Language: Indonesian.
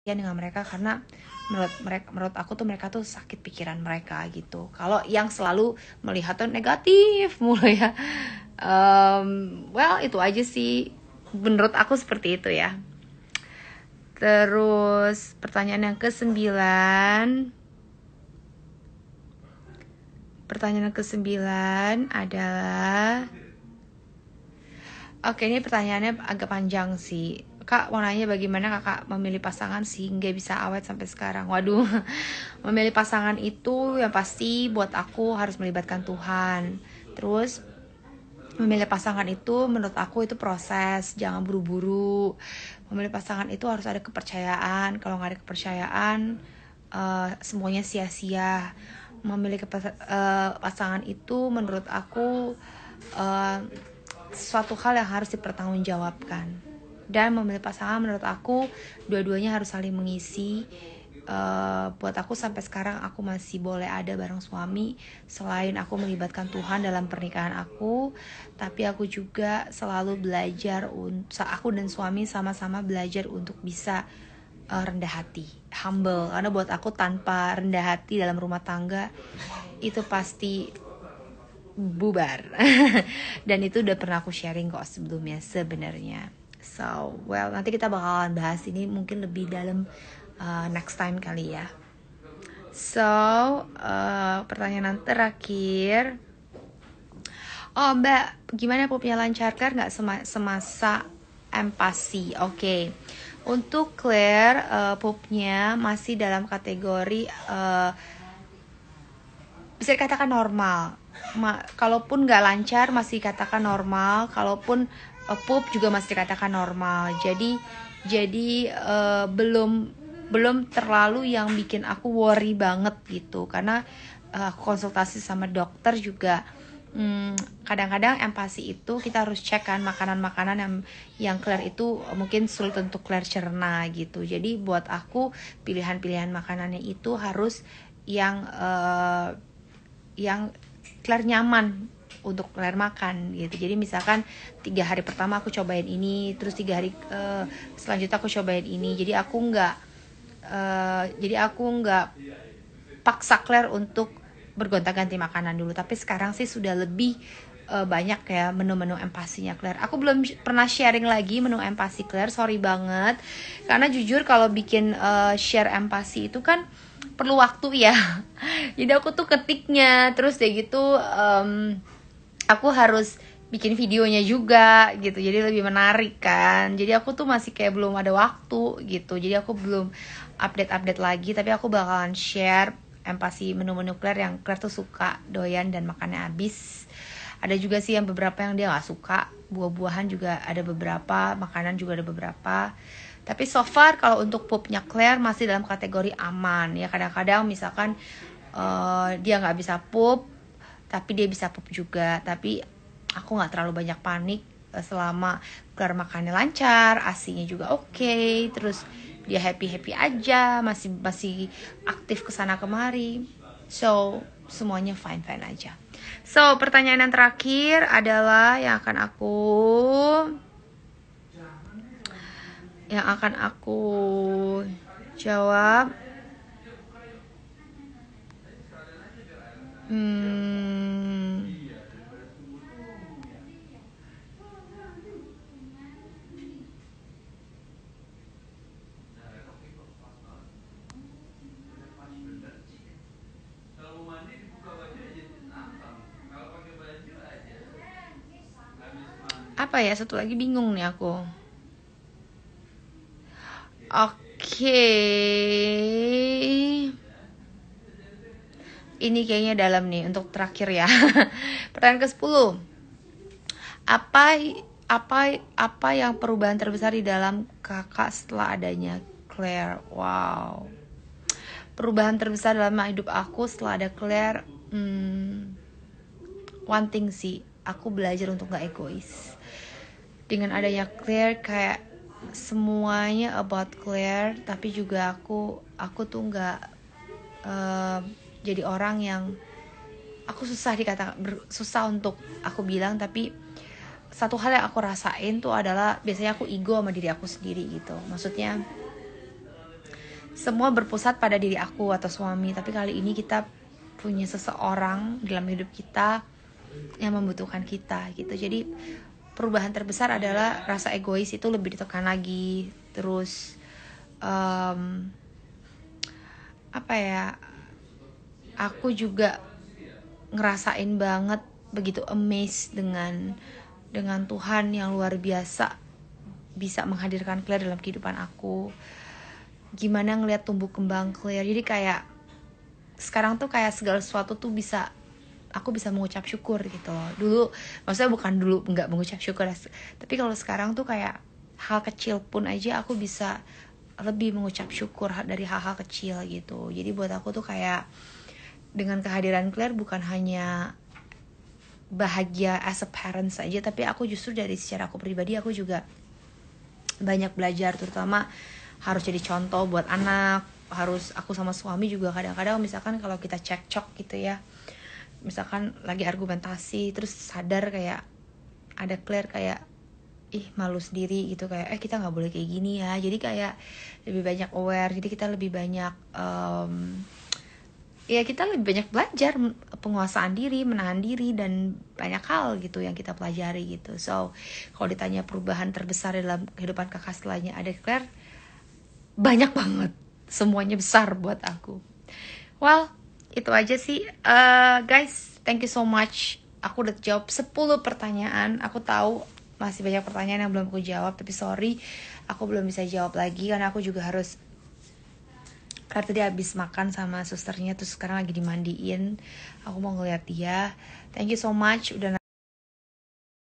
dengan mereka, karena menurut aku tuh mereka tuh sakit pikiran mereka gitu. Kalau yang selalu melihat tuh negatif mulu ya. Well, itu aja sih. Menurut aku seperti itu ya. Terus pertanyaan yang ke-9. Pertanyaan yang ke-9 adalah, oke, ini pertanyaannya agak panjang sih. Kak, mau nanya bagaimana kakak memilih pasangan sehingga bisa awet sampai sekarang? Waduh, memilih pasangan itu yang pasti buat aku harus melibatkan Tuhan. Terus memilih pasangan itu menurut aku itu proses, jangan buru-buru. Memilih pasangan itu harus ada kepercayaan. Kalau nggak ada kepercayaan, semuanya sia-sia. Memilih pasangan itu menurut aku suatu hal yang harus dipertanggungjawabkan. Dan memilih pasangan menurut aku dua-duanya harus saling mengisi. Buat aku sampai sekarang aku masih boleh ada bareng suami, selain aku melibatkan Tuhan dalam pernikahan aku, tapi aku juga selalu belajar, aku dan suami sama-sama belajar untuk bisa rendah hati, humble. Karena buat aku tanpa rendah hati dalam rumah tangga itu pasti bubar. Dan itu udah pernah aku sharing kok sebelumnya sebenarnya. So, well, nanti kita bakalan bahas ini mungkin lebih dalam next time kali ya. So, pertanyaan terakhir. Oh Mbak, gimana pupnya lancar Claire nggak semasa empasi? Oke. Untuk Claire, pupnya masih dalam kategori bisa dikatakan normal. Kalaupun nggak lancar masih dikatakan normal. Kalaupun pup juga masih dikatakan normal. Jadi belum terlalu yang bikin aku worry banget gitu. Karena konsultasi sama dokter juga, kadang-kadang empasi itu kita harus cek kan makanan-makanan yang Claire itu mungkin sulit untuk Claire cerna gitu. Jadi buat aku pilihan-pilihan makanannya itu harus yang Claire nyaman untuk Claire makan gitu. Jadi misalkan 3 hari pertama aku cobain ini, terus 3 hari selanjutnya aku cobain ini. Jadi aku nggak paksa Claire untuk bergonta-ganti makanan dulu. Tapi sekarang sih sudah lebih banyak ya menu-menu empasinya Claire. Aku belum pernah sharing lagi menu empasi Claire, sorry banget. Karena jujur kalau bikin share empasi itu kan perlu waktu ya. Jadi aku tuh ketiknya, terus kayak gitu aku harus bikin videonya juga gitu. Jadi lebih menarik kan. Jadi aku tuh masih kayak belum ada waktu gitu. Jadi aku belum update lagi, tapi aku bakalan share empasi menu-menu Claire yang Claire tuh suka, doyan dan makannya habis. Ada juga sih yang beberapa yang dia gak suka. Buah-buahan juga ada beberapa, makanan juga ada beberapa. Tapi so far kalau untuk pupnya Claire masih dalam kategori aman ya. Kadang-kadang misalkan dia gak bisa pup, tapi dia bisa pup juga. Tapi aku gak terlalu banyak panik selama Claire makannya lancar, asinya juga oke, terus dia happy aja, masih aktif kesana kemari. So semuanya fine aja. So pertanyaan yang terakhir adalah yang akan aku jawab. Apa ya, satu lagi bingung nih aku. Oke. Ini kayaknya dalam nih untuk terakhir ya. Pertanyaan ke-10. Apa yang perubahan terbesar di dalam kakak setelah adanya Claire? Wow. Perubahan terbesar dalam hidup aku setelah ada Claire, one thing sih, aku belajar untuk gak egois. Dengan adanya Claire kayak semuanya about Claire, tapi juga aku tuh gak jadi orang yang aku susah untuk aku bilang, tapi satu hal yang aku rasain tuh adalah biasanya aku ego sama diri aku sendiri gitu. Maksudnya semua berpusat pada diri aku atau suami, tapi kali ini kita punya seseorang dalam hidup kita yang membutuhkan kita gitu. Jadi perubahan terbesar adalah rasa egois itu lebih ditekan lagi. Terus apa ya, aku juga ngerasain banget begitu amazed dengan Tuhan yang luar biasa bisa menghadirkan Claire dalam kehidupan aku. Gimana ngeliat tumbuh kembang Claire. Jadi kayak sekarang tuh kayak segala sesuatu tuh aku bisa mengucap syukur gitu loh. Dulu, maksudnya bukan dulu nggak mengucap syukur, tapi kalau sekarang tuh kayak hal kecil pun aja aku bisa lebih mengucap syukur dari hal-hal kecil gitu. Jadi buat aku tuh kayak dengan kehadiran Claire bukan hanya bahagia as a parent saja, tapi aku justru dari secara aku pribadi aku juga banyak belajar, terutama harus jadi contoh buat anak. Harus aku sama suami juga kadang-kadang misalkan kalau kita cekcok gitu ya, misalkan lagi argumentasi terus sadar kayak ada Claire kayak malu sendiri gitu, kayak kita nggak boleh kayak gini ya. Jadi kayak lebih banyak aware, jadi kita lebih banyak kita lebih banyak belajar penguasaan diri, menahan diri, dan banyak hal gitu yang kita pelajari gitu. So kalau ditanya perubahan terbesar dalam kehidupan kakak setelahnya ada Claire, banyak banget, semuanya besar buat aku. Well, itu aja sih guys, thank you so much. Aku udah jawab 10 pertanyaan. Aku tahu masih banyak pertanyaan yang belum aku jawab, tapi sorry aku belum bisa jawab lagi karena aku juga harus, karena tadi habis makan sama susternya terus sekarang lagi dimandiin. Aku mau ngeliat dia. Thank you so much udah